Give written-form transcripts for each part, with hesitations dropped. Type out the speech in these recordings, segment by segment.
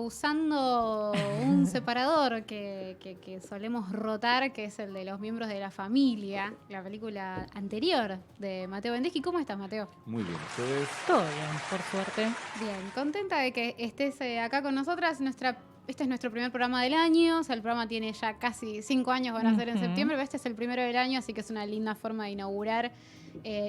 usando un separador que solemos rotar, que es el de los miembros de la familia, la película anterior de Mateo Bendeschi. ¿Cómo estás, Mateo? Muy bien, ustedes. Todo bien, por suerte. Bien, contenta de que estés acá con nosotras. Este es nuestro primer programa del año, o sea, el programa tiene ya casi 5 años, van a ser en septiembre, pero este es el primero del año, así que es una linda forma de inaugurar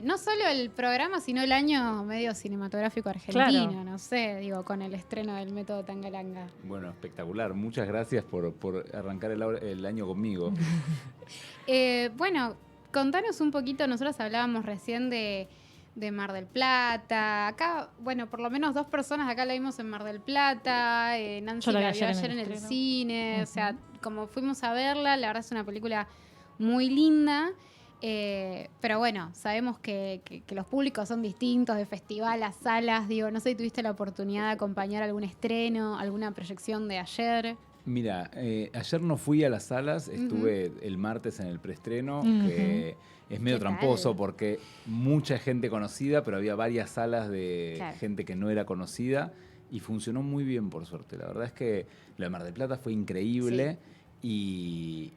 no solo el programa, sino el año medio cinematográfico argentino, Claro. no sé, digo, con el estreno del Método Tangalanga. Bueno, espectacular. Muchas gracias por arrancar el año conmigo. Bueno, contanos un poquito, nosotros hablábamos recién de Mar del Plata. Acá, bueno, por lo menos 2 personas acá la vimos en Mar del Plata. Nancy Yo la vi la vio ayer ayer en en el el estreno. cine. O sea, como fuimos a verla, la verdad es una película muy linda. Pero bueno, sabemos que los públicos son distintos, de festival a salas. Digo, no sé si tuviste la oportunidad de acompañar algún estreno, alguna proyección de ayer. Mira, ayer no fui a las salas, estuve el martes en el preestreno, que es medio ¿Qué tramposo tal? porque mucha gente conocida, pero había varias salas de Claro. gente que no era conocida y funcionó muy bien, por suerte. La verdad es que la de Mar del Plata fue increíble y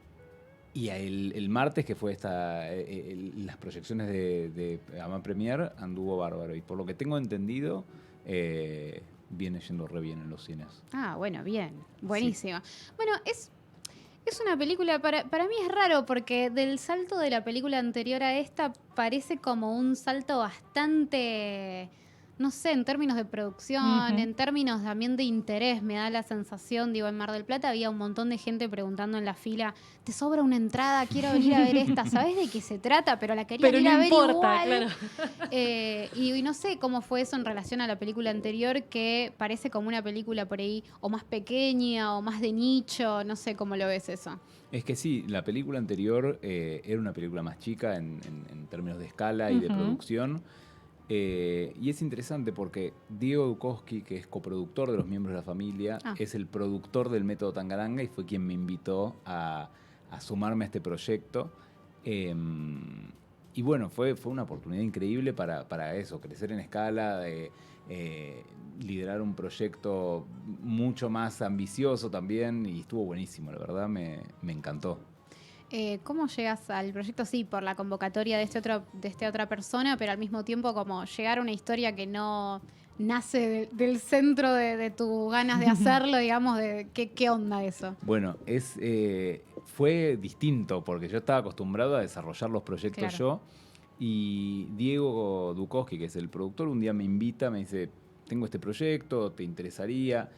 el martes, que fue las proyecciones de Avant Premiere, anduvo bárbaro. Y por lo que tengo entendido, viene yendo re bien en los cines. Ah, bueno, bien. Buenísima. Bueno, es una película, para mí es raro porque del salto de la película anterior a esta parece como un salto bastante, no sé, en términos de producción, en términos también de interés, me da la sensación. Digo, en Mar del Plata había un montón de gente preguntando en la fila, ¿te sobra una entrada? Quiero venir a ver esta. ¿Sabés de qué se trata? Pero la quería Pero ir no a ver importa, igual. claro. Y no sé cómo fue eso en relación a la película anterior, que parece como una película por ahí o más pequeña o más de nicho, no sé cómo lo ves eso. Es que sí, la película anterior era una película más chica en términos de escala y de producción. Y es interesante porque Diego Dukovsky, que es coproductor de Los Miembros de la Familia, es el productor del Método Tangalanga y fue quien me invitó a sumarme a este proyecto. Y bueno, fue una oportunidad increíble para eso, crecer en escala, liderar un proyecto mucho más ambicioso también y estuvo buenísimo, la verdad me encantó. ¿Cómo llegas al proyecto? Sí, por la convocatoria de esta otra persona, pero al mismo tiempo como llegar a una historia que no nace del centro de tus ganas de hacerlo, digamos, de ¿qué onda eso? Bueno, fue distinto porque yo estaba acostumbrado a desarrollar los proyectos Claro. yo y Diego Dukovsky, que es el productor, un día me invita, me dice, tengo este proyecto, ¿te interesaría?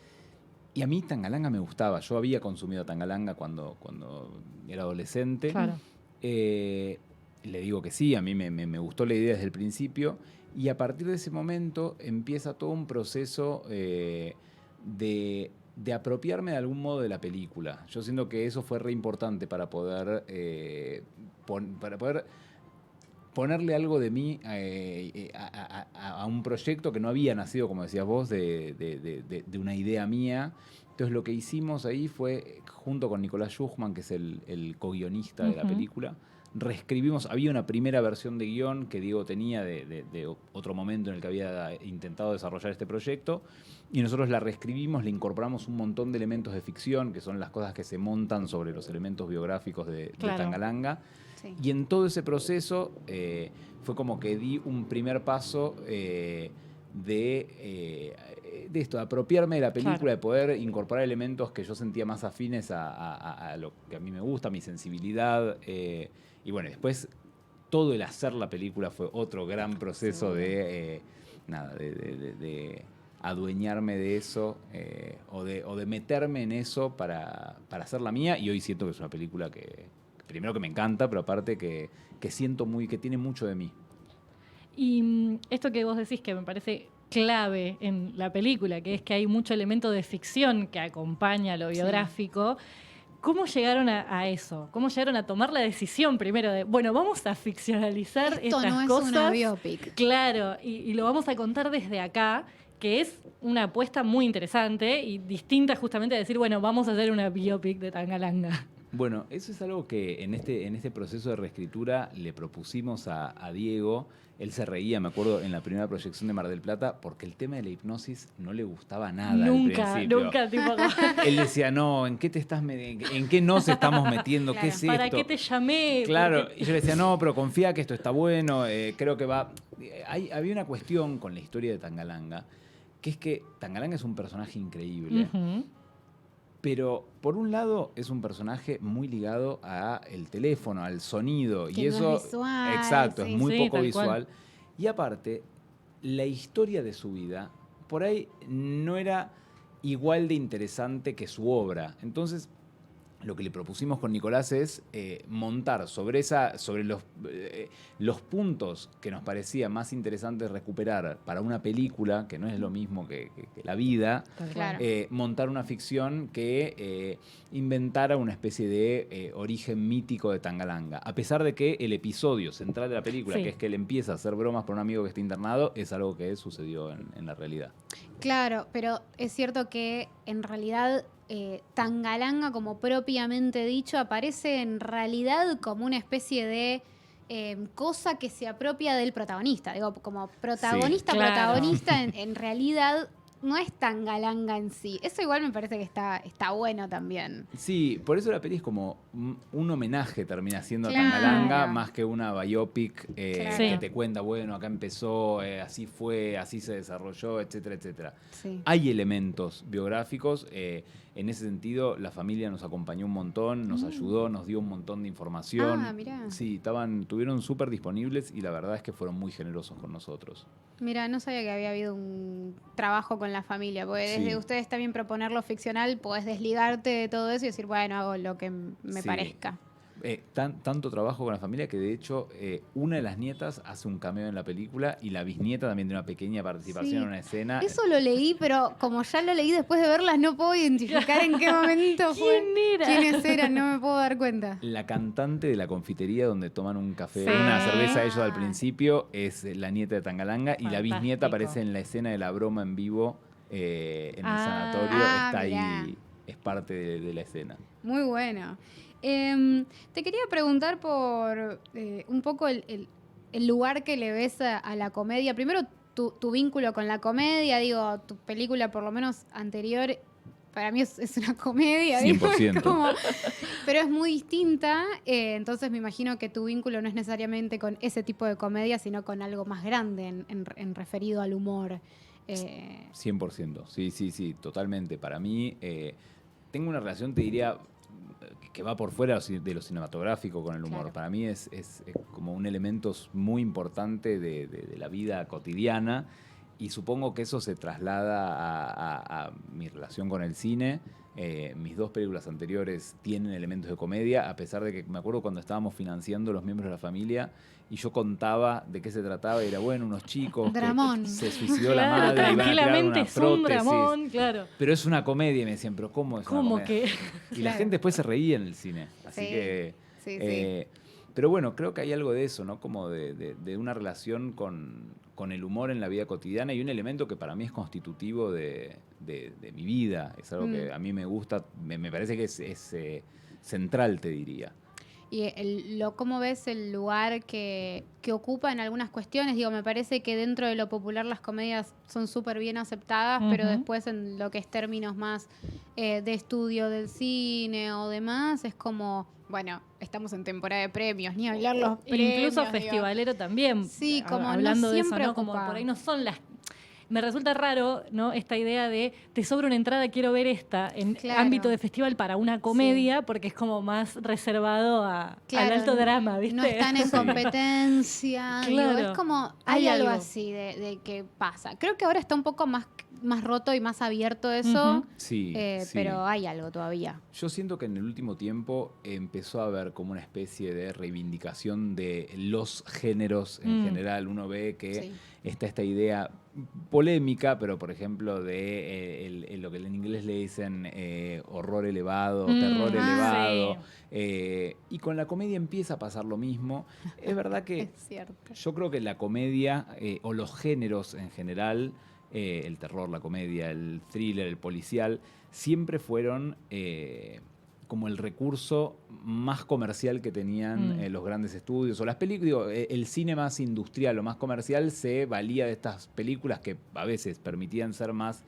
Y a mí Tangalanga me gustaba, yo había consumido Tangalanga cuando era adolescente. Claro. Le digo que sí, a mí me gustó la idea desde el principio y a partir de ese momento empieza todo un proceso de apropiarme de algún modo de la película. Yo siento que eso fue re importante para poder ponerle algo de mí a un proyecto que no había nacido, como decías vos, de una idea mía. Entonces lo que hicimos ahí fue, junto con Nicolás Schuchman, que es el co-guionista de la película, reescribimos, había una primera versión de guión que Diego tenía de otro momento en el que había intentado desarrollar este proyecto, y nosotros la reescribimos, le incorporamos un montón de elementos de ficción, que son las cosas que se montan sobre los elementos biográficos de Tangalanga. Sí. Y en todo ese proceso fue como que di un primer paso de esto, de apropiarme de la película, Claro. de poder incorporar elementos que yo sentía más afines a lo que a mí me gusta, mi sensibilidad. Y bueno, después todo el hacer la película fue otro gran proceso de adueñarme de eso o de meterme en eso para hacerla mía. Y hoy siento que es una película que primero que me encanta, pero aparte que siento que tiene mucho de mí. Y esto que vos decís que me parece clave en la película, que es que hay mucho elemento de ficción que acompaña lo biográfico. ¿Cómo llegaron a eso? ¿Cómo llegaron a tomar la decisión primero de, bueno, vamos a ficcionalizar Esto estas no es cosas? una biopic. Claro, y lo vamos a contar desde acá, que es una apuesta muy interesante y distinta justamente a decir, bueno, vamos a hacer una biopic de Tangalanga. Bueno, eso es algo que en este proceso de reescritura le propusimos a Diego. Él se reía, me acuerdo, en la primera proyección de Mar del Plata, porque el tema de la hipnosis no le gustaba nada al principio. Nunca, tipo... Él decía, no, ¿en qué nos estamos metiendo? Claro. ¿Qué es esto? ¿Para qué te llamé? Claro, Porque... y yo le decía, no, pero confía que esto está bueno, creo que va... Había una cuestión con la historia de Tangalanga, que es que Tangalanga es un personaje increíble, Ujú. pero por un lado es un personaje muy ligado al teléfono, al sonido, Que y no eso... es visual, Exacto, sí. es muy Sí, poco tal visual. cual. Y aparte, la historia de su vida, por ahí no era igual de interesante que su obra. Entonces, lo que le propusimos con Nicolás es montar sobre los puntos que nos parecía más interesantes recuperar para una película, que no es lo mismo que la vida, Tal cual. Claro. montar una ficción que inventara una especie de origen mítico de Tangalanga. A pesar de que el episodio central de la película, Sí. que es que él empieza a hacer bromas por un amigo que está internado, es algo que sucedió en la realidad. Claro, pero es cierto que en realidad Tangalanga, como propiamente dicho, aparece en realidad como una especie de cosa que se apropia del protagonista. Digo, como protagonista, Sí, claro. protagonista, en realidad no es Tangalanga en sí. Eso igual me parece que está bueno también. Sí, por eso la peli es como un homenaje, termina siendo Claro. a Tangalanga, más que una biopic Claro. que Sí. te cuenta, bueno, acá empezó, así fue, así se desarrolló, etcétera, etcétera. Sí. Hay elementos biográficos, en ese sentido la familia nos acompañó un montón, nos ayudó, nos dio un montón de información. Ah, mirá. Sí, estuvieron súper disponibles y la verdad es que fueron muy generosos con nosotros. Mira, no sabía que había habido un trabajo con la familia, porque desde Sí. ustedes también proponer lo ficcional, podés desligarte de todo eso y decir, bueno, hago lo que me Sí. parezca. Tanto trabajo con la familia que de hecho una de las nietas hace un cameo en la película y la bisnieta también tiene una pequeña participación Sí. en una escena. Eso lo leí, pero como ya lo leí después de verlas, no puedo identificar en qué momento fue. ¿Quién era? ¿Quiénes eran? No me puedo dar cuenta. La cantante de la confitería donde toman un café, Sí. una cerveza ellos al Ah. principio es la nieta de Tangalanga y la bisnieta Fantástico. aparece en la escena de la broma en vivo en el Ah. sanatorio. Ah, Está mirá. ahí, es parte de la escena. Muy bueno. Te quería preguntar por un poco el lugar que le ves a la comedia. Primero, tu vínculo con la comedia. Digo, tu película, por lo menos anterior, para mí es una comedia. digo, 100%. pero es muy distinta. Entonces me imagino que tu vínculo no es necesariamente con ese tipo de comedia, sino con algo más grande en referido al humor. 100%, sí, totalmente. Para mí, tengo una relación, te diría, que va por fuera de lo cinematográfico con el humor. Claro. Para mí es como un elemento muy importante de la vida cotidiana y supongo que eso se traslada a mi relación con el cine. Mis dos películas anteriores tienen elementos de comedia, a pesar de que me acuerdo cuando estábamos financiando Los miembros de la familia y yo contaba de qué se trataba y era, bueno, unos chicos Dramón. que se suicidó la Claro, madre y van a crear tranquilamente una es un prótesis. dramón, claro. Pero es una comedia y me decían, pero ¿cómo es una ¿Cómo comedia? que? Y la Claro. gente después se reía en el cine. Así Sí, que... sí, pero bueno, creo que hay algo de eso, ¿no? Como de una relación con el humor en la vida cotidiana y un elemento que para mí es constitutivo de mi vida. Es algo que a mí me gusta, me parece que es central, te diría. Y ¿cómo ves el lugar que ocupa en algunas cuestiones? Digo, me parece que dentro de lo popular las comedias son súper bien aceptadas, pero Ujú. después en lo que es términos más de estudio del cine o demás, es como, bueno, estamos en temporada de premios, ni hablar los premios. Incluso digo. festivalero también. Sí, como no hablando de eso, siempre ¿no? Como ocupa. por ahí no son las... Me resulta raro, ¿no? Esta idea de te sobra una entrada, quiero ver esta, en Claro. ámbito de festival para una comedia, porque es como más reservado al Claro, alto drama, ¿viste? No están en Sí. competencia. Digo, Claro. es como, hay Hay algo algo. así de que pasa. Creo que ahora está un poco más roto y más abierto eso, Ujú. Sí, sí. pero hay algo todavía. Yo siento que en el último tiempo empezó a haber como una especie de reivindicación de los géneros en general. Uno ve que Sí. está esta idea polémica, pero por ejemplo de lo que en inglés le dicen horror elevado, terror elevado. Sí. Y con la comedia empieza a pasar lo mismo. Es verdad que Es cierto. yo creo que la comedia o los géneros en general, el terror, la comedia, el thriller, el policial, siempre fueron como el recurso más comercial que tenían los grandes estudios. O las películas, el cine más industrial o más comercial se valía de estas películas que a veces permitían ser más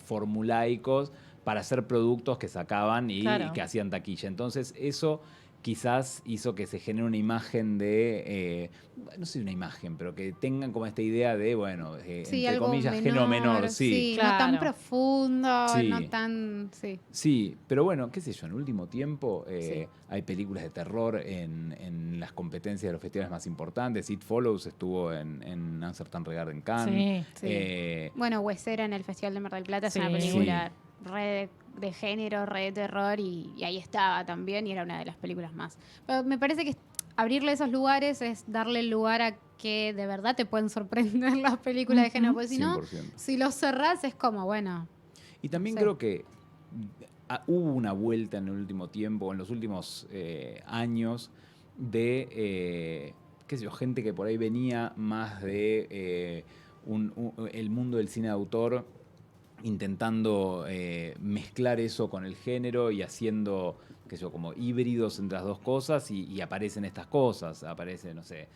formulaicos para hacer productos que sacaban y que hacían taquilla. Entonces eso quizás hizo que se genere una imagen de, no sé una imagen, pero que tengan como esta idea de, bueno, entre comillas, menor, género menor. Sí, claro. No tan profundo, sí. no tan... Sí. Sí, pero bueno, qué sé yo, en el último tiempo hay películas de terror en las competencias de los festivales más importantes. It Follows estuvo en Amsterdam Regard en Cannes. Sí. Bueno, Huesera en el Festival de Mar del Plata es una película re de género, re de terror, y ahí estaba también, y era una de las películas más. Pero me parece que abrirle esos lugares es darle lugar a que de verdad te pueden sorprender las películas de género, porque si no, si los cerrás es como, bueno... Y también creo que hubo una vuelta en el último tiempo, en los últimos años, de qué sé yo, gente que por ahí venía más de el mundo del cine de autor, intentando mezclar eso con el género y haciendo, qué sé yo, como híbridos entre las dos cosas, y aparecen estas cosas, aparece, no sé...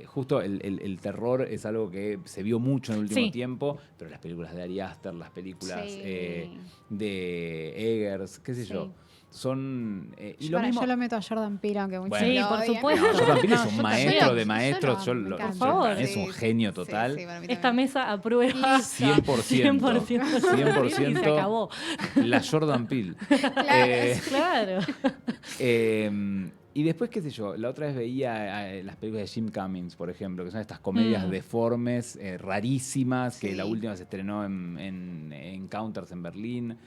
justo el terror es algo que se vio mucho en el último tiempo, pero las películas de Ari Aster, las películas de Eggers, qué sé yo, son... y lo mismo... Yo lo meto a Jordan Peele, aunque muchos sí, por supuesto. No, Jordan Peele es un maestro de maestros, por favor. Es un genio total. Esta mesa aprueba 100%. 100%. Y se acabó. La Jordan Peele. Claro. Y después, qué sé yo, la otra vez veía las películas de Jim Cummings, por ejemplo, que son estas comedias deformes, rarísimas, que la última se estrenó en Encounters en Berlín.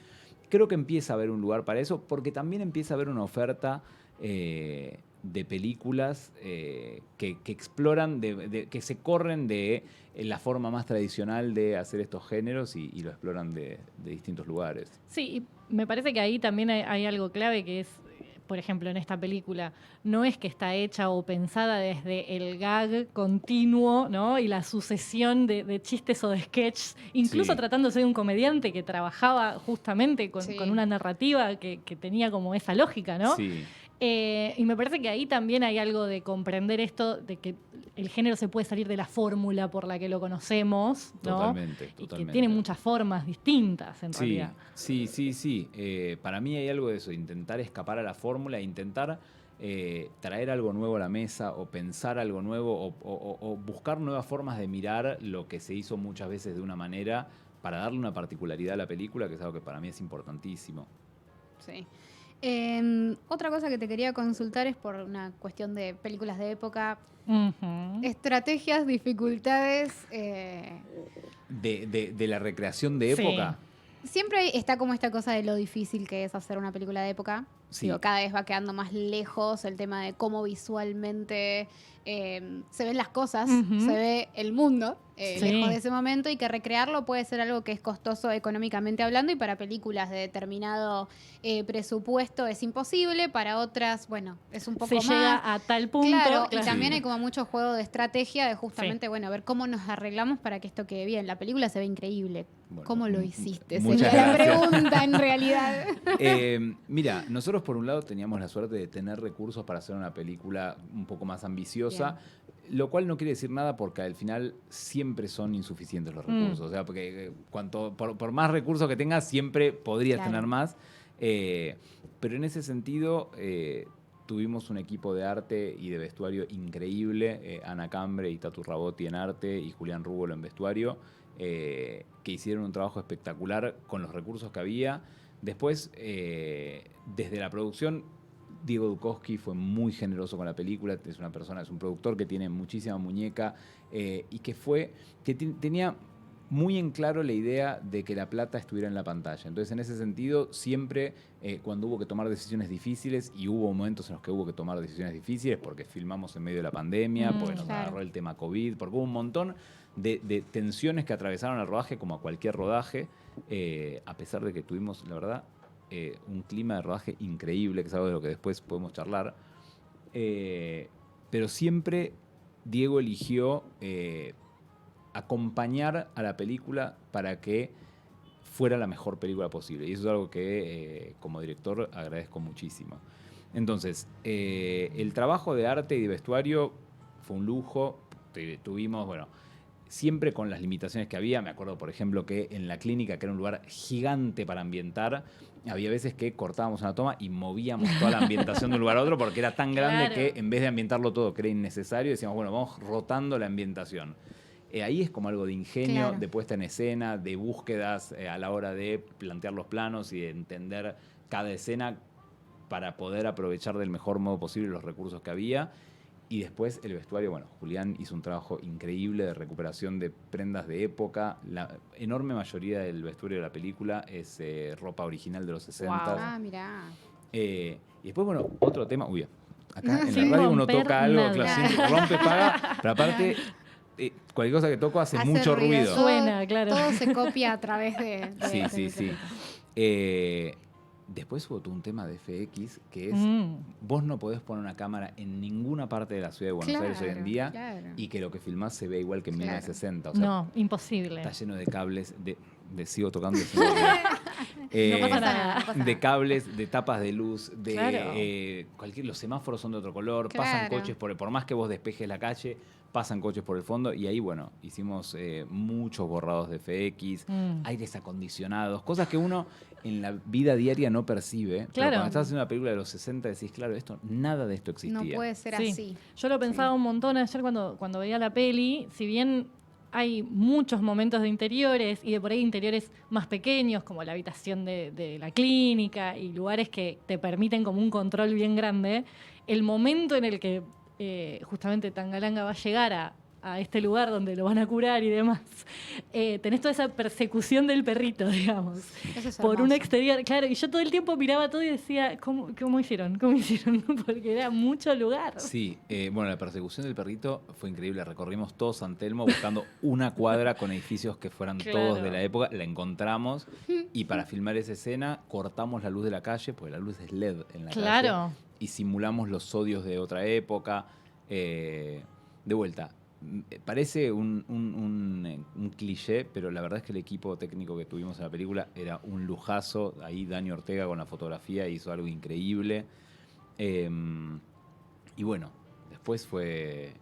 Creo que empieza a haber un lugar para eso, porque también empieza a haber una oferta de películas que exploran, que se corren de la forma más tradicional de hacer estos géneros y lo exploran de distintos lugares. Sí, y me parece que ahí también hay algo clave que es, por ejemplo, en esta película, no es que está hecha o pensada desde el gag continuo, ¿no? Y la sucesión de chistes o de sketches, incluso tratándose de un comediante que trabajaba justamente con una narrativa que tenía como esa lógica, ¿no? Sí. Y me parece que ahí también hay algo de comprender esto, de que el género se puede salir de la fórmula por la que lo conocemos, ¿no? Totalmente. Y que tiene muchas formas distintas, en realidad. Sí. Para mí hay algo de eso, intentar escapar a la fórmula, intentar traer algo nuevo a la mesa, o pensar algo nuevo, o buscar nuevas formas de mirar lo que se hizo muchas veces de una manera, para darle una particularidad a la película, que es algo que para mí es importantísimo. Sí. Otra cosa que te quería consultar es por una cuestión de películas de época. Estrategias, dificultades. De la recreación de época. Siempre está como esta cosa de lo difícil que es hacer una película de época. Sí. Digo, cada vez va quedando más lejos el tema de cómo visualmente se ven las cosas, se ve el mundo lejos de ese momento, y que recrearlo puede ser algo que es costoso económicamente hablando, y para películas de determinado presupuesto es imposible, para otras, bueno, es un poco más. Se llega a tal punto. Claro, y también hay como mucho juego de estrategia de justamente, bueno, ver cómo nos arreglamos para que esto quede bien. La película se ve increíble. Bueno, ¿Cómo lo hiciste? Muchas Sería la gracias. pregunta en realidad. Mira, nosotros por un lado teníamos la suerte de tener recursos para hacer una película un poco más ambiciosa, lo cual no quiere decir nada, porque al final siempre son insuficientes los recursos. O sea, porque por más recursos que tengas, siempre podrías tener más. Pero en ese sentido, tuvimos un equipo de arte y de vestuario increíble, Ana Cambre y Tatu Rabotti en arte y Julián Rúbolo en vestuario, que hicieron un trabajo espectacular con los recursos que había. Después, desde la producción, Diego Dukowski fue muy generoso con la película. Es un productor que tiene muchísima muñeca, y que tenía muy en claro la idea de que la plata estuviera en la pantalla. Entonces, en ese sentido, siempre cuando hubo que tomar decisiones difíciles, y hubo momentos en los que hubo que tomar decisiones difíciles, porque filmamos en medio de la pandemia, porque nos agarró el tema COVID, porque hubo un montón de tensiones que atravesaron el rodaje, como a cualquier rodaje, a pesar de que tuvimos, la verdad, un clima de rodaje increíble, que es algo de lo que después podemos charlar. Pero siempre Diego eligió acompañar a la película para que fuera la mejor película posible. Y eso es algo que como director agradezco muchísimo. Entonces, el trabajo de arte y de vestuario fue un lujo. Tuvimos, bueno, siempre con las limitaciones que había. Me acuerdo, por ejemplo, que en la clínica, que era un lugar gigante para ambientar, había veces que cortábamos una toma y movíamos toda la ambientación de un lugar a otro porque era tan grande que en vez de ambientarlo todo, que era innecesario, decíamos, bueno, vamos rotando la ambientación. Ahí es como algo de ingenio, de puesta en escena, de búsquedas a la hora de plantear los planos y de entender cada escena para poder aprovechar del mejor modo posible los recursos que había. Y después el vestuario, bueno, Julián hizo un trabajo increíble de recuperación de prendas de época. La enorme mayoría del vestuario de la película es ropa original de los 60. Wow. Ah, mirá. Y después, bueno, otro tema. Uy, acá en la radio uno toca algo, claro, siempre rompe, paga, pero aparte, cualquier cosa que toco hace mucho ruido. Suena, claro. Todo se copia a través de Sí. Después hubo todo un tema de FX que es, vos no podés poner una cámara en ninguna parte de la ciudad de Buenos Aires hoy en día y que lo que filmás se ve igual que en 1960. O sea, no, imposible. Está lleno de cables, sigo tocando. No pasa nada. De cables, de tapas de luz, de los semáforos son de otro color, pasan coches por más que vos despejes la calle, pasan coches por el fondo y ahí, bueno, hicimos muchos borrados de FX, aires acondicionados, cosas que uno en la vida diaria no percibe. Pero cuando estás haciendo una película de los 60 decís, claro, nada de esto existía. No puede ser así. Yo lo pensaba un montón ayer cuando veía la peli, si bien hay muchos momentos de interiores y de por ahí interiores más pequeños, como la habitación de la clínica y lugares que te permiten como un control bien grande, el momento en el que justamente Tangalanga va a llegar a este lugar donde lo van a curar y demás, tenés toda esa persecución del perrito, digamos, por un exterior. Claro, y yo todo el tiempo miraba todo y decía, ¿cómo hicieron? ¿Cómo hicieron? Porque era mucho lugar. Sí, bueno, la persecución del perrito fue increíble. Recorrimos todo San Telmo buscando una cuadra con edificios que fueran todos de la época. La encontramos y para filmar esa escena cortamos la luz de la calle, porque la luz es LED en la calle. Y simulamos los sodios de otra época. De vuelta, parece un cliché, pero la verdad es que el equipo técnico que tuvimos en la película era un lujazo. Ahí Dani Ortega con la fotografía hizo algo increíble. Y bueno, después fue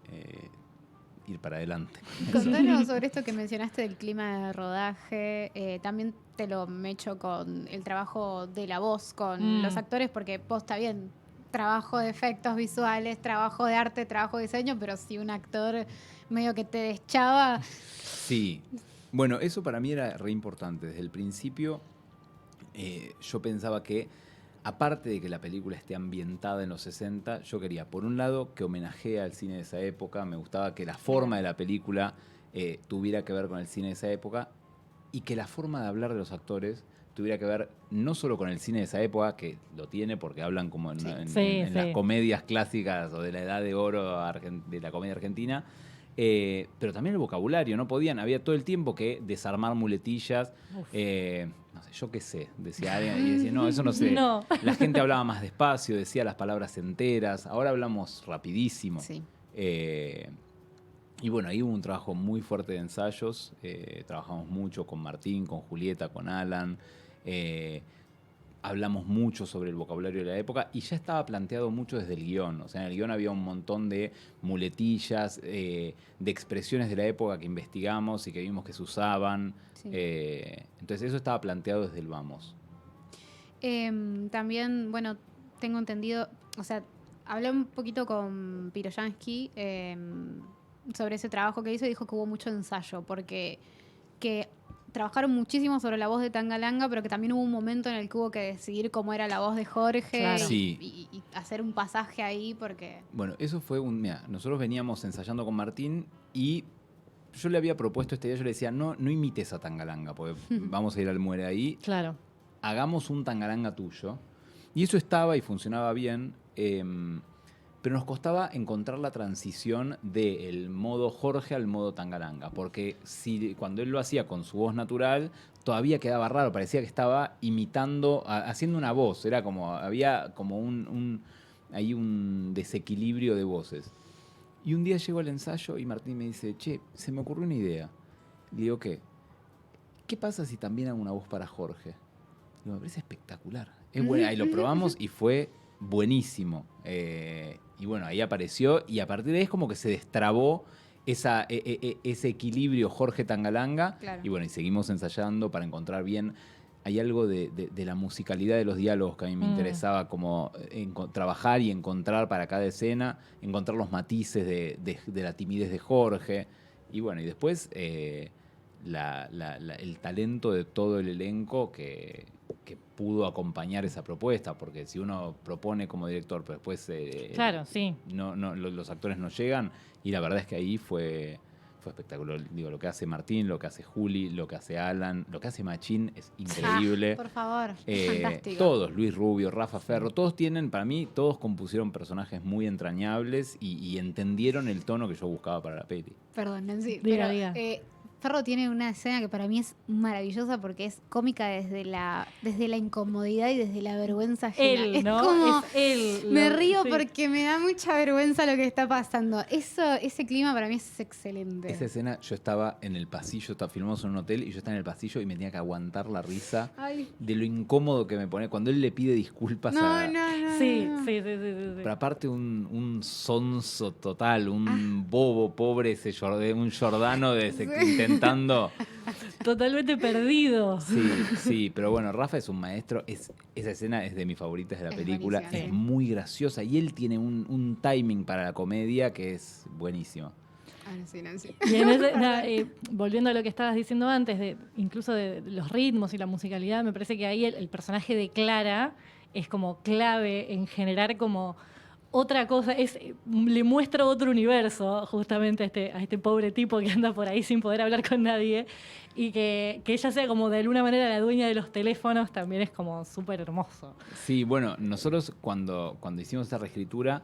ir para adelante. Contanos sobre esto que mencionaste del clima de rodaje. También te lo mecho con el trabajo de la voz, con los actores, porque vos está bien, trabajo de efectos visuales, trabajo de arte, trabajo de diseño, pero si un actor medio que te deschaba... Sí. Bueno, eso para mí era re importante. Desde el principio yo pensaba que, aparte de que la película esté ambientada en los 60, yo quería, por un lado, que homenajee al cine de esa época. Me gustaba que la forma de la película tuviera que ver con el cine de esa época y que la forma de hablar de los actores tuviera que ver no solo con el cine de esa época, que lo tiene porque hablan como en las comedias clásicas o de la edad de oro de la comedia argentina, pero también el vocabulario. No podían, había todo el tiempo que desarmar muletillas. No sé, yo qué sé, decía alguien, y decía, no, eso no sé. No. La gente hablaba más despacio, decía las palabras enteras. Ahora hablamos rapidísimo. Sí. Y bueno, ahí hubo un trabajo muy fuerte de ensayos. Trabajamos mucho con Martín, con Julieta, con Alan. Hablamos mucho sobre el vocabulario de la época y ya estaba planteado mucho desde el guión. O sea, en el guión había un montón de muletillas, de expresiones de la época que investigamos y que vimos que se usaban. Sí. Entonces eso estaba planteado desde el vamos. También, bueno, tengo entendido, o sea, hablé un poquito con Piroyansky sobre ese trabajo que hizo y dijo que hubo mucho ensayo, porque trabajaron muchísimo sobre la voz de Tangalanga, pero que también hubo un momento en el que hubo que decidir cómo era la voz de Jorge y hacer un pasaje ahí, porque... Bueno, eso fue mira, nosotros veníamos ensayando con Martín y yo le había propuesto esta idea, yo le decía, no imites a Tangalanga, porque vamos a ir al Muere ahí. Claro. Hagamos un Tangalanga tuyo. Y eso estaba y funcionaba bien, pero nos costaba encontrar la transición del modo Jorge al modo Tangalanga, porque cuando él lo hacía con su voz natural, todavía quedaba raro, parecía que estaba imitando, haciendo una voz, era como, había como ahí un desequilibrio de voces. Y un día llego al ensayo y Martín me dice, che, se me ocurrió una idea. Le digo, ¿qué? ¿qué pasa si también hago una voz para Jorge? Digo, me parece espectacular. Es buena. Ahí lo probamos y fue buenísimo. Y bueno, ahí apareció y a partir de ahí es como que se destrabó ese equilibrio Jorge Tangalanga. Claro. Y bueno, y seguimos ensayando para encontrar bien. Hay algo de la musicalidad de los diálogos que a mí me interesaba como trabajar y encontrar para cada escena, encontrar los matices de la timidez de Jorge. Y bueno, y después el talento de todo el elenco que pudo acompañar esa propuesta, porque si uno propone como director, pero después Claro, sí. los actores no llegan, y la verdad es que ahí fue espectacular. Digo, lo que hace Martín, lo que hace Juli, lo que hace Alan, lo que hace Machín es increíble. Por favor, fantástico. Todos, Luis Rubio, Rafa Ferro, todos todos compusieron personajes muy entrañables y entendieron el tono que yo buscaba para la peli. Perdón, Nancy. Diga. Ferro tiene una escena que para mí es maravillosa porque es cómica desde la incomodidad y desde la vergüenza ajena. Él, es ¿no? como, Es él. me río sí. porque me da mucha vergüenza lo que está pasando. Ese clima para mí es excelente. Esa escena, yo estaba en el pasillo, filmamos en un hotel y yo estaba en el pasillo y me tenía que aguantar la risa de lo incómodo que me pone cuando él le pide disculpas a... No. Sí. Pero aparte un sonso total, un bobo pobre, un Giordano intentando... Totalmente perdido. Sí, pero bueno, Rafa es un maestro. Esa escena es de mis favoritas de la película. buenísima, Es sí. muy graciosa y él tiene un timing para la comedia que es buenísimo. Nancy. Y volviendo a lo que estabas diciendo antes, incluso de los ritmos y la musicalidad, me parece que ahí el personaje de Clara es como clave en generar como otra cosa, le muestra otro universo justamente a este pobre tipo que anda por ahí sin poder hablar con nadie, y que ella sea como de alguna manera la dueña de los teléfonos también es como súper hermoso. Sí, bueno, nosotros cuando hicimos esta reescritura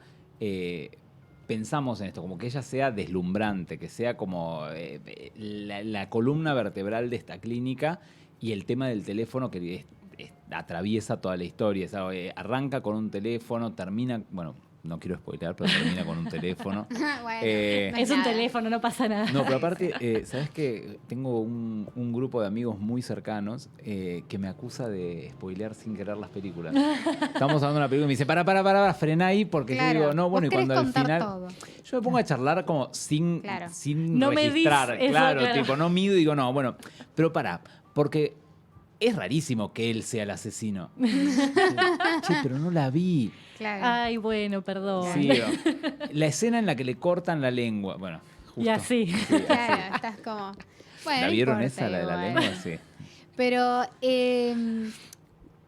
pensamos en esto, como que ella sea deslumbrante, que sea como la columna vertebral de esta clínica, y el tema del teléfono que atraviesa toda la historia. Arranca con un teléfono, termina, bueno, no quiero spoilear, pero termina con un teléfono. Bueno, Es un teléfono, no pasa nada. No, pero aparte, ¿sabes qué? Tengo un grupo de amigos muy cercanos que me acusa de spoilear sin querer las películas. Estamos hablando de una película y me dice, para, frená ahí, porque yo digo, no, bueno, y cuando al final... Todo. Yo me pongo a charlar como sin No registrar, medís eso, claro, tipo, no mido y digo, no, bueno, pero porque es rarísimo que él sea el asesino. Che, pero no la vi. Claro. Ay, bueno, perdón. Sí, la escena en la que le cortan la lengua, bueno, justo. Y así. Sí, Claro, estás como... Bueno, ¿La no vieron importa esa, la de la igual. lengua? Sí. Pero,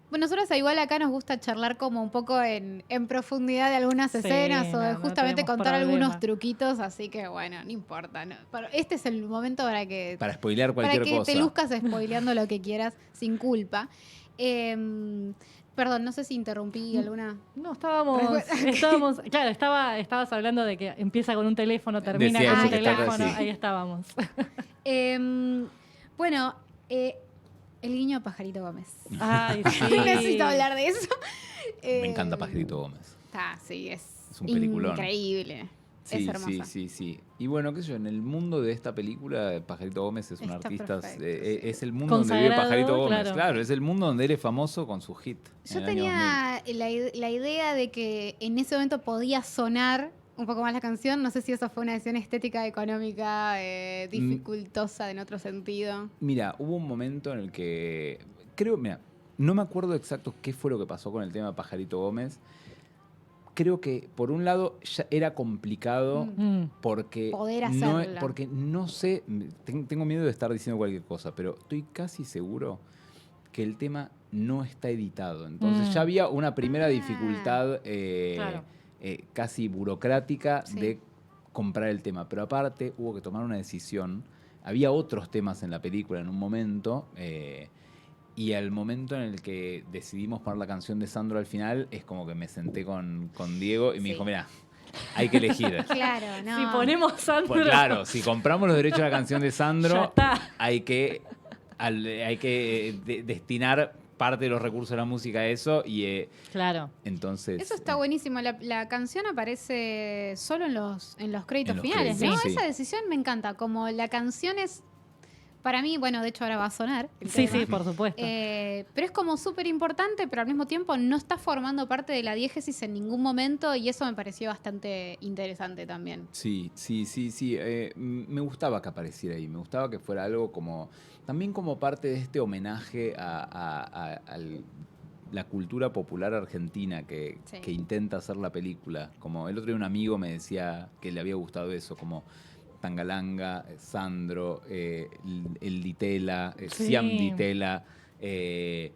bueno, nosotros igual acá nos gusta charlar como un poco en profundidad de algunas Sí, escenas o de no justamente tenemos contar problema. algunos truquitos, así que bueno, no importa. No. Pero este es el momento Para spoilear cualquier para que cosa. te luzcas spoileando lo que quieras sin culpa. Perdón, no sé si interrumpí alguna... No, estábamos, claro, estabas hablando de que empieza con un teléfono, termina Decía con eso un que estaba teléfono, así. ahí estábamos. Bueno, el guiño a Pajarito Gómez. Ay, sí. Necesito hablar de eso. Me encanta Pajarito Gómez. Sí, es un peliculón. Increíble. Sí, es hermosa. sí. Y bueno, qué sé yo, en el mundo de esta película, Pajarito Gómez es un Está artista, perfecto, es el mundo donde vive Consagrado, Pajarito Gómez. claro. Es el mundo donde él es famoso con su hit. Yo en el año 2000. tenía la idea de que en ese momento podía sonar un poco más la canción. No sé si eso fue una decisión estética, económica, dificultosa en otro sentido. Mira, hubo un momento en el que, no me acuerdo exacto qué fue lo que pasó con el tema de Pajarito Gómez. Creo que, por un lado, ya era complicado porque Poder hacerla. porque no sé, tengo miedo de estar diciendo cualquier cosa, pero estoy casi seguro que el tema no está editado. Entonces ya había una primera dificultad Claro. casi burocrática Sí. de comprar el tema. Pero aparte hubo que tomar una decisión. Había otros temas en la película en un momento. Y al momento en el que decidimos poner la canción de Sandro al final, es como que me senté con Diego y me Sí. dijo, mira, hay que elegir. Claro, no. Si ponemos Sandro. Pues claro, si compramos los derechos de la canción de Ya Sandro, está. hay que destinar parte de los recursos de la música a eso. Y Claro. entonces... Eso está buenísimo. La canción aparece solo en los créditos En los finales, créditos, ¿no? sí. Esa decisión me encanta. Como la canción es para mí, bueno, de hecho ahora va a sonar el Sí, tema. sí, por supuesto. Pero es como súper importante, pero al mismo tiempo no está formando parte de la diégesis en ningún momento y eso me pareció bastante interesante también. Sí. Me gustaba que apareciera ahí, me gustaba que fuera algo como, también como parte de este homenaje a la cultura popular argentina Sí. que intenta hacer la película. Como el otro día un amigo me decía que le había gustado eso, como Tangalanga, Sandro, el Ditela, Sí. Siam Ditela, hay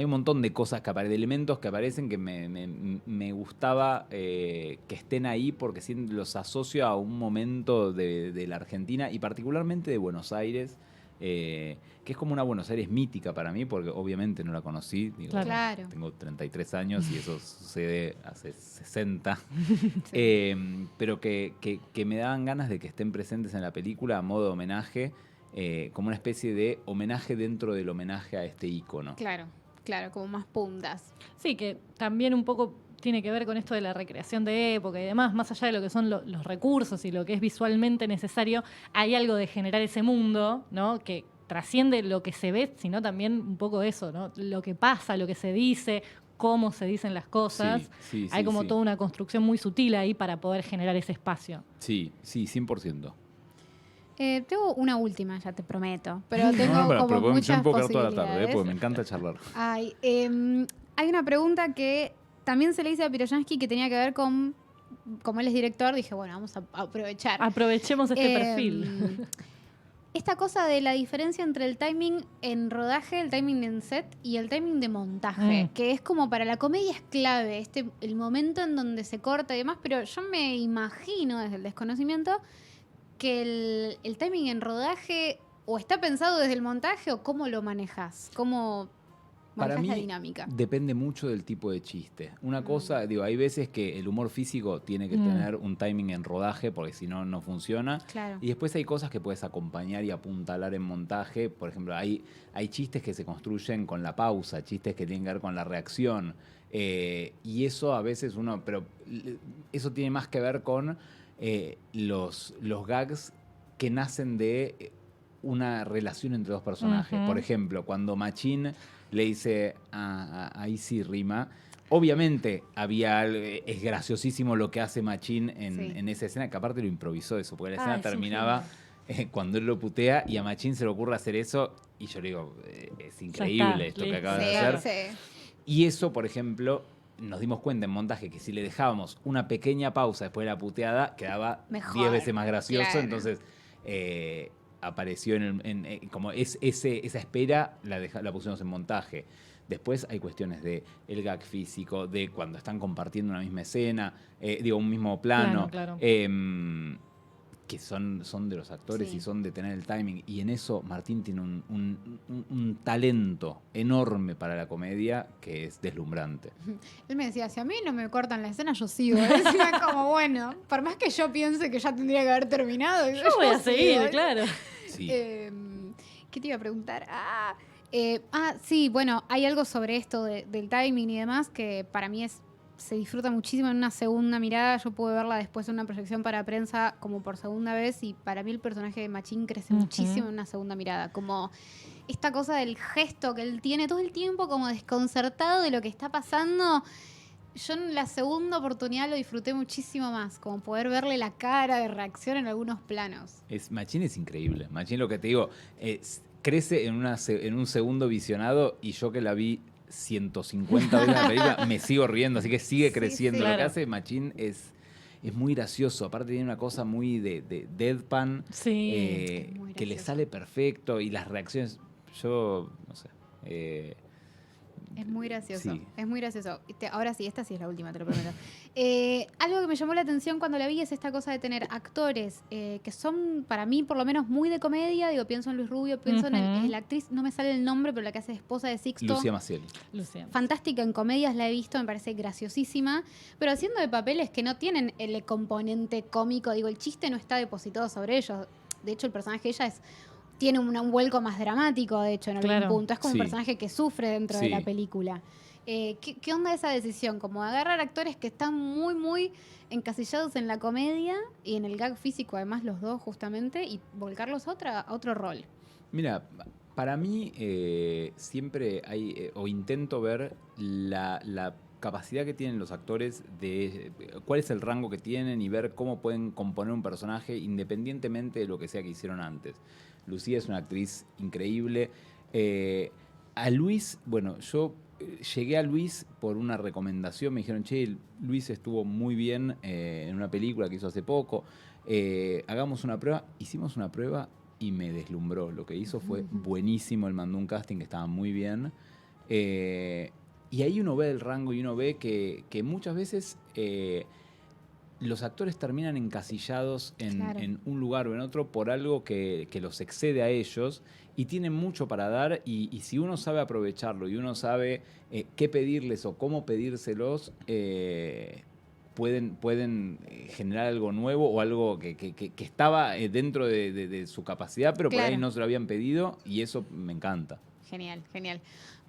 un montón de cosas de elementos que aparecen que me gustaba que estén ahí porque los asocio a un momento de la Argentina y particularmente de Buenos Aires, que es como una Buenos Aires mítica para mí, porque obviamente no la conocí. Digo, Claro. tengo 33 años y eso sucede hace 60. Sí. Pero que me daban ganas de que estén presentes en la película a modo de homenaje, como una especie de homenaje dentro del homenaje a este ícono. Claro, como más puntas. Sí, que también un poco tiene que ver con esto de la recreación de época y demás, más allá de lo que son los recursos y lo que es visualmente necesario, hay algo de generar ese mundo, ¿no? Que trasciende lo que se ve, sino también un poco eso, ¿no? Lo que pasa, lo que se dice, cómo se dicen las cosas. Sí, hay como toda una construcción muy sutil ahí para poder generar ese espacio. Sí, 100%. Tengo una última, ya te prometo, pero tengo como yo muchas me puedo quedar toda la posibilidades. tarde, porque me encanta charlar. Hay una pregunta que también se le hice a Piroyansky que tenía que ver con, como él es director, dije, bueno, vamos a aprovechar. Aprovechemos este perfil. Esta cosa de la diferencia entre el timing en rodaje, el timing en set y el timing de montaje, que es como para la comedia es clave, el momento en donde se corta y demás, pero yo me imagino desde el desconocimiento que el timing en rodaje o está pensado desde el montaje o cómo lo manejas, cómo Para manejas mí la dinámica. depende mucho del tipo de chiste. Una cosa, hay veces que el humor físico tiene que tener un timing en rodaje porque si no, no funciona. Claro. Y después hay cosas que puedes acompañar y apuntalar en montaje. Por ejemplo, hay chistes que se construyen con la pausa, chistes que tienen que ver con la reacción. Y eso a veces pero eso tiene más que ver con los gags que nacen de una relación entre dos personajes. Por ejemplo, cuando Machín le dice ahí sí rima. Obviamente es graciosísimo lo que hace Machín en esa escena, que aparte lo improvisó eso, porque la escena terminaba cuando él lo putea y a Machín se le ocurre hacer eso y yo le digo, es increíble esto que acaba de hacer. Sí. Y eso, por ejemplo, nos dimos cuenta en montaje que si le dejábamos una pequeña pausa después de la puteada, quedaba 10 veces más gracioso. Claro. Entonces, apareció como esa espera la pusimos en montaje. Después hay cuestiones de el gag físico, de cuando están compartiendo una misma escena, un mismo plano. Claro. Que son de los actores y son de tener el timing. Y en eso Martín tiene un talento enorme para la comedia que es deslumbrante. Él me decía, si a mí no me cortan la escena, yo sigo. Decía como, bueno, por más que yo piense que ya tendría que haber terminado. Yo voy a seguir, claro. Sí. ¿Qué te iba a preguntar? Sí, bueno, hay algo sobre esto del timing y demás que para mí se disfruta muchísimo en una segunda mirada. Yo pude verla después en una proyección para prensa como por segunda vez y para mí el personaje de Machín crece muchísimo en una segunda mirada. Como esta cosa del gesto que él tiene todo el tiempo como desconcertado de lo que está pasando. Yo en la segunda oportunidad lo disfruté muchísimo más, como poder verle la cara de reacción en algunos planos. Machín es increíble. Machín, lo que te digo, crece en un segundo visionado y yo que la vi 150 veces la película, me sigo riendo, así que sigue creciendo. Claro. Lo que hace Machín es muy gracioso. Aparte tiene una cosa muy de deadpan, que le sale perfecto y las reacciones, yo no sé. Es muy gracioso, sí. Es muy gracioso. Ahora sí, esta sí es la última, te lo prometo. Algo que me llamó la atención cuando la vi es esta cosa de tener actores que son, para mí, por lo menos muy de comedia. Digo, pienso en Luis Rubio, pienso en la actriz, no me sale el nombre, pero la que hace esposa de Sixto. Lucía Maciel. Fantástica en comedias, la he visto, me parece graciosísima, pero haciendo de papeles que no tienen el componente cómico. Digo, el chiste no está depositado sobre ellos. De hecho, el personaje de ella tiene un vuelco más dramático, de hecho, en algún punto. Es como un personaje que sufre dentro de la película. ¿Qué onda esa decisión? Como agarrar actores que están muy, muy encasillados en la comedia y en el gag físico, además los dos justamente, y volcarlos a otro rol. Mira, para mí siempre hay, o intento ver la capacidad que tienen los actores de cuál es el rango que tienen y ver cómo pueden componer un personaje independientemente de lo que sea que hicieron antes. Lucía es una actriz increíble. A Luis, bueno, yo llegué a Luis por una recomendación. Me dijeron, che, Luis estuvo muy bien en una película que hizo hace poco. Hagamos una prueba. Hicimos una prueba y me deslumbró. Lo que hizo fue buenísimo. Él mandó un casting que estaba muy bien. Y ahí uno ve el rango y uno ve que muchas veces los actores terminan encasillados en un lugar o en otro por algo que los excede a ellos y tienen mucho para dar y si uno sabe aprovecharlo y uno sabe qué pedirles o cómo pedírselos, pueden generar algo nuevo o algo que estaba dentro de su capacidad, pero por ahí no se lo habían pedido y eso me encanta. Genial, genial.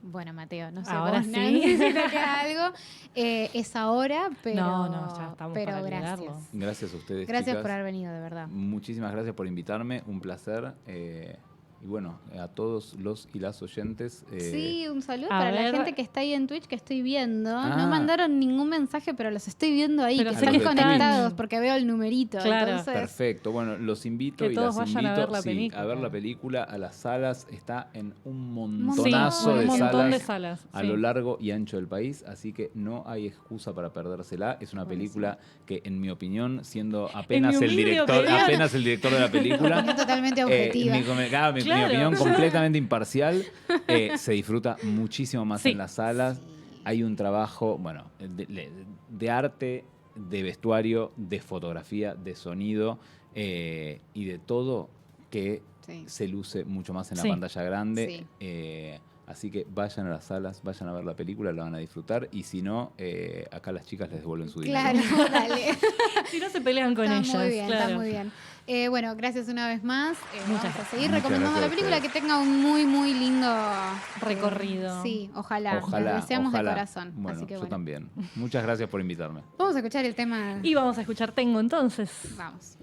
Bueno, Mateo, no sé ahora vos, sí. Nancy, si te queda algo. Es ahora, pero, No, ya estamos pero para gracias. liberarlo. Gracias a ustedes, Gracias chicas. por haber venido, de verdad. Muchísimas gracias por invitarme, un placer. Y bueno, a todos los y las oyentes. Sí, un saludo a para la ver. gente que está ahí en Twitch que estoy viendo. Ah. No mandaron ningún mensaje, pero los estoy viendo ahí, Pero que sé están que están. conectados porque veo el numerito. Claro. Entonces, Perfecto, bueno, los invito Que y todos las vayan a invito ver la película. a ver la película, a las salas. Está en un Sí, montonazo un de montón salas de salas. a sí. lo largo y ancho del país, así que no hay excusa para perdérsela. Es una película que, en mi opinión, siendo apenas mi el humilde director, opinión. apenas el director de la película, opinión totalmente objetiva. mi Claro. opinión completamente imparcial, se disfruta muchísimo más Sí. en las salas. Hay un trabajo, bueno, de arte, de vestuario, de fotografía, de sonido y de todo que Sí. se luce mucho más en la Sí. pantalla grande. Así que vayan a las salas, vayan a ver la película, la van a disfrutar. Y si no, acá las chicas les devuelven su dinero. Claro, dale. Si no se pelean con Está ellas. muy bien, claro. está muy bien. Bueno, gracias una vez más. Muchas Vamos a seguir Muchas recomendando la gracias a película, que ustedes. tenga un muy, muy lindo Recorrido. Sí, ojalá. Ojalá, Lo deseamos ojalá. de corazón. Bueno, Así que yo bueno. también. Muchas gracias por invitarme. Vamos a escuchar el tema. Y vamos a escuchar Tengo entonces. Vamos.